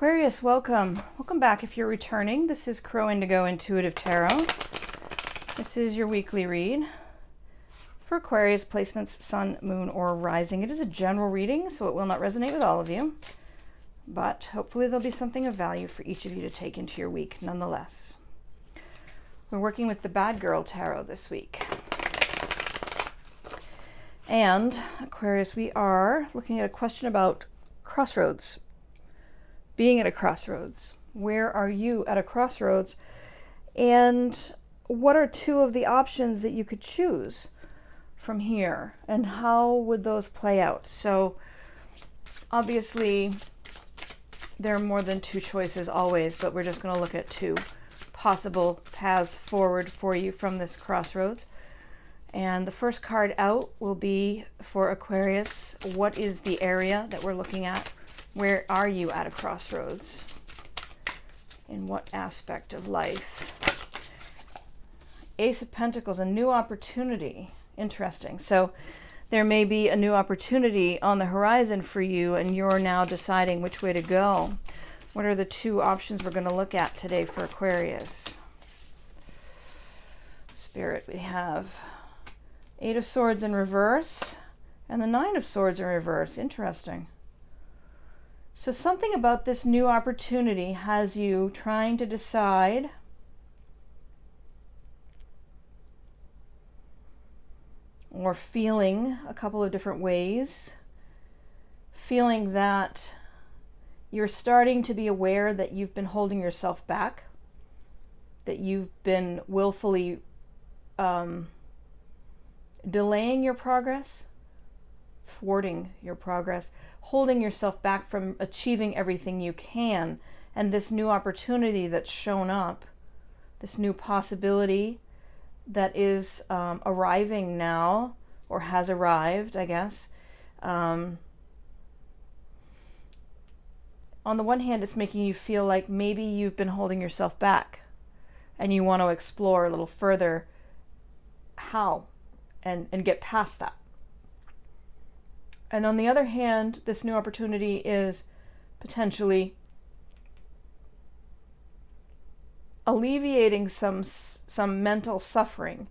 Aquarius, welcome. Welcome back if you're returning. This is Crow Indigo Intuitive Tarot. This is your weekly read for Aquarius placements, sun, moon, or rising. It is a general reading, so it will not resonate with all of you, but hopefully there'll be something of value for each of you to take into your week nonetheless. We're working with the Bad Girl Tarot this week. And Aquarius, we are looking at a question about crossroads. Being at a crossroads. Where are you at a crossroads? And what are two of the options that you could choose from here? And how would those play out? So obviously there are more than two choices always, but we're just going to look at two possible paths forward for you from this crossroads. And the first card out will be for Aquarius. What is the area that we're looking at? Where are you at a crossroads? In what aspect of life? Ace of Pentacles, a new opportunity. Interesting. So there may be a new opportunity on the horizon for you, and you're now deciding which way to go. What are the two options we're going to look at today for Aquarius? Spirit, we have Eight of Swords in reverse and the Nine of Swords in reverse. Interesting. So something about this new opportunity has you trying to decide or feeling a couple of different ways. Feeling that you're starting to be aware that you've been holding yourself back, that you've been willfully delaying your progress, thwarting your progress, holding yourself back from achieving everything you can. And this new opportunity that's shown up, this new possibility that is arriving now, or has arrived, I guess. On the one hand, it's making you feel like maybe you've been holding yourself back and you want to explore a little further how and get past that. And on the other hand, this new opportunity is potentially alleviating some mental suffering.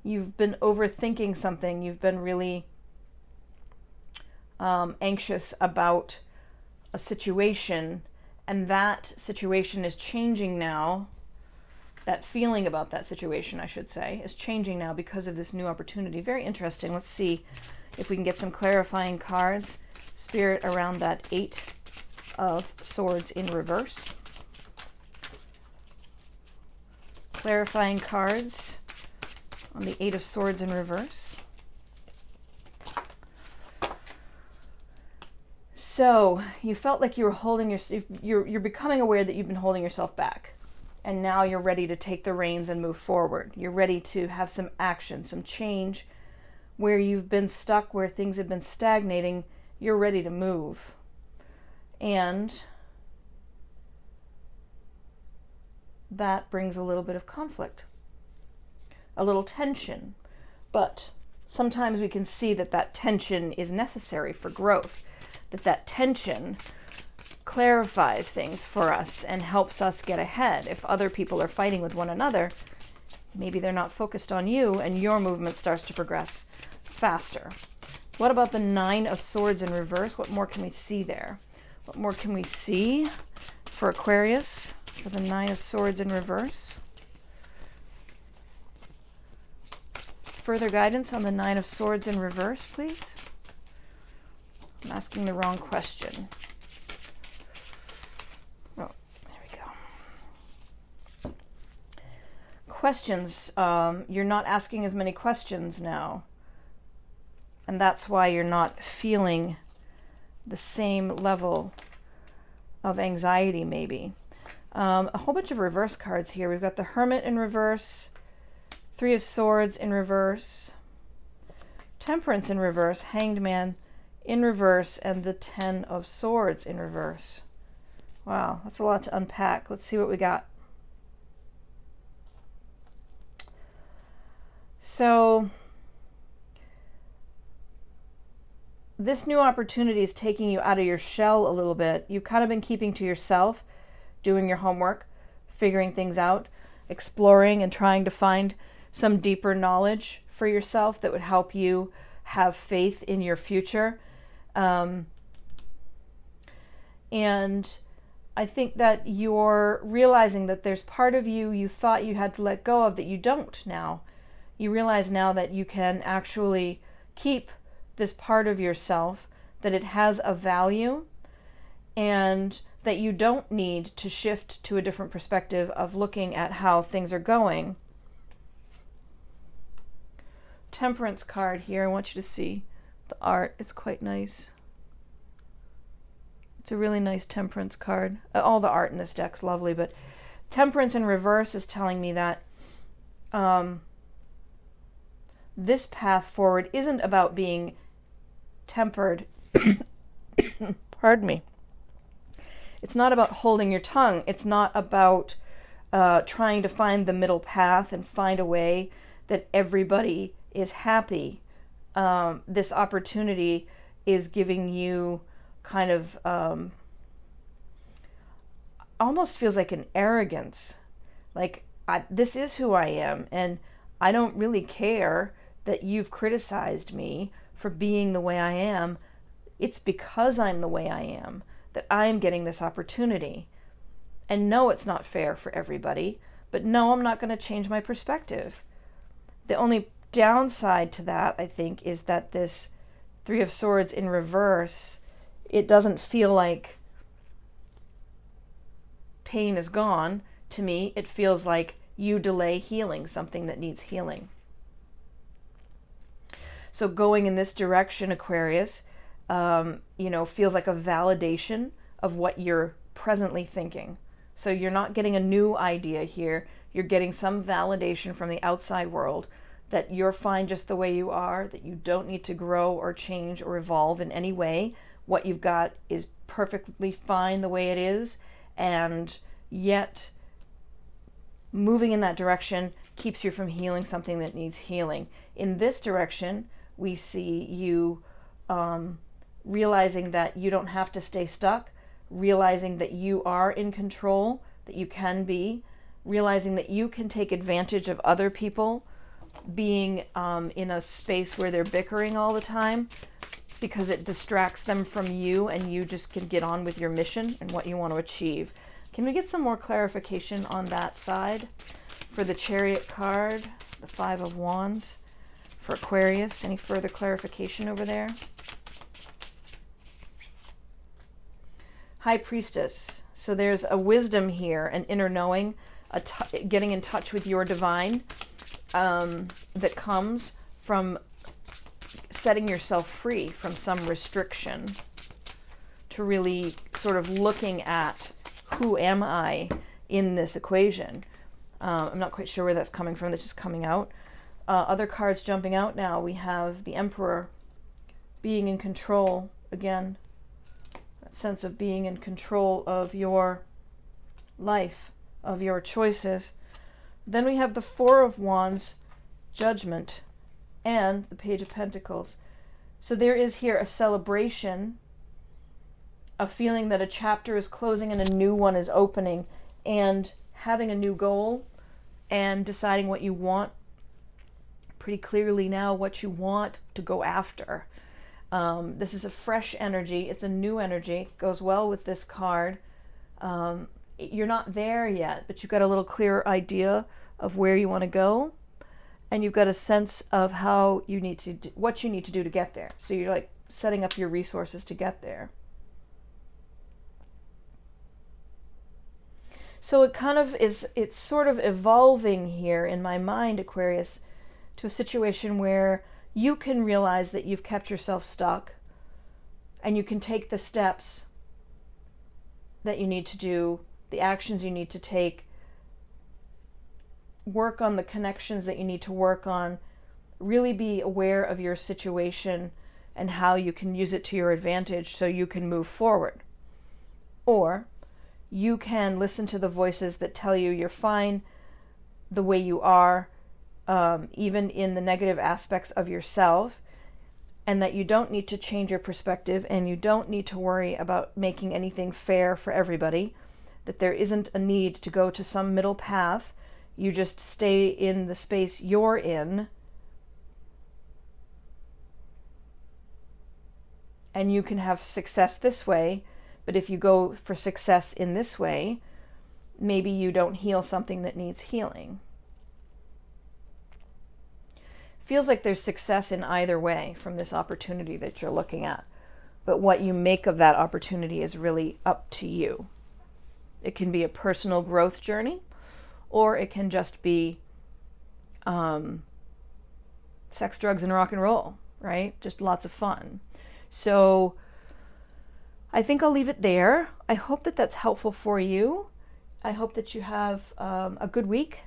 You've been overthinking something. You've been really anxious about a situation, and that situation is changing now. That feeling about that situation, I should say, is changing now because of this new opportunity. Very interesting. Let's see if we can get some clarifying cards. Spirit, around that Eight of Swords in reverse. Clarifying cards on the Eight of Swords in reverse. So you felt like you were holding you're becoming aware that you've been holding yourself back. And now you're ready to take the reins and move forward. You're ready to have some action, some change. Where you've been stuck, where things have been stagnating, you're ready to move. And that brings a little bit of conflict, a little tension. But sometimes we can see that that tension is necessary for growth, that tension clarifies things for us and helps us get ahead. If other people are fighting with one another, maybe they're not focused on you and your movement starts to progress faster. What about the Nine of Swords in reverse? What more can we see there? What more can we see for Aquarius for the Nine of Swords in reverse? Further guidance on the Nine of Swords in reverse, please. I'm asking the wrong question. Oh, there we go. Questions. You're not asking as many questions now. And that's why you're not feeling the same level of anxiety, maybe. A whole bunch of reverse cards here. We've got the Hermit in reverse, Three of Swords in reverse, Temperance in reverse, Hanged Man in reverse, and the Ten of Swords in reverse. Wow, that's a lot to unpack. Let's see what we got. So this new opportunity is taking you out of your shell a little bit. You've kind of been keeping to yourself, doing your homework, figuring things out, exploring and trying to find some deeper knowledge for yourself that would help you have faith in your future. And I think that you're realizing that there's part of you you thought you had to let go of that you don't now. You realize now that you can actually keep this part of yourself, that it has a value, and that you don't need to shift to a different perspective of looking at how things are going. Temperance card here. I want you to see the art. It's quite nice. It's a really nice temperance card. All the art in this deck's lovely, but temperance in reverse is telling me that this path forward isn't about being tempered. Pardon me. It's not about holding your tongue. It's not about trying to find the middle path and find a way that everybody is happy. This opportunity is giving you kind of almost feels like an arrogance. Like, this is who I am, and I don't really care that you've criticized me for being the way I am. It's because I'm the way I am that I'm getting this opportunity. And no, it's not fair for everybody, but no, I'm not going to change my perspective. The only downside to that, I think, is that this Three of Swords in reverse, it doesn't feel like pain is gone. To me, it feels like you delay healing something that needs healing. So going in this direction, Aquarius, feels like a validation of what you're presently thinking. So you're not getting a new idea here. You're getting some validation from the outside world that you're fine just the way you are, that you don't need to grow or change or evolve in any way. What you've got is perfectly fine the way it is, and yet moving in that direction keeps you from healing something that needs healing. In this direction, we see you realizing that you don't have to stay stuck, realizing that you are in control, that you can be, realizing that you can take advantage of other people being in a space where they're bickering all the time, because it distracts them from you and you just can get on with your mission and what you want to achieve. Can we get some more clarification on that side? For the Chariot card, the Five of Wands, for Aquarius, any further clarification over there? High Priestess. So there's a wisdom here, an inner knowing, getting in touch with your divine, that comes from setting yourself free from some restriction, to really sort of looking at who am I in this equation. I'm not quite sure where that's coming from. That's just coming out. Other cards jumping out now. We have the Emperor, being in control again. That sense of being in control of your life, of your choices. Then we have the Four of Wands, Judgment, and the Page of Pentacles. So there is here a celebration, a feeling that a chapter is closing and a new one is opening, and having a new goal and deciding what you want pretty clearly now, what you want to go after. This is a fresh energy. It's a new energy. It goes well with this card. You're not there yet, but you've got a little clearer idea of where you want to go, and you've got a sense of how you need to do, what you need to do to get there. So you're like setting up your resources to get there. So it kind of is, it's sort of evolving here in my mind, Aquarius, to a situation where you can realize that you've kept yourself stuck, and you can take the steps that you need to do, the actions you need to take, work on the connections that you need to work on, really be aware of your situation and how you can use it to your advantage so you can move forward. Or you can listen to the voices that tell you you're fine the way you are, even in the negative aspects of yourself, and that you don't need to change your perspective and you don't need to worry about making anything fair for everybody, that there isn't a need to go to some middle path. You just stay in the space you're in, and you can have success this way. But if you go for success in this way, maybe you don't heal something that needs healing. Feels like there's success in either way from this opportunity that you're looking at. But what you make of that opportunity is really up to you. It can be a personal growth journey, or it can just be sex, drugs, and rock and roll, right? Just lots of fun. So I think I'll leave it there. I hope that that's helpful for you. I hope that you have a good week.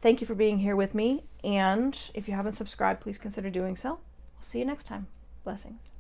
Thank you for being here with me. And if you haven't subscribed, please consider doing so. We'll see you next time. Blessings.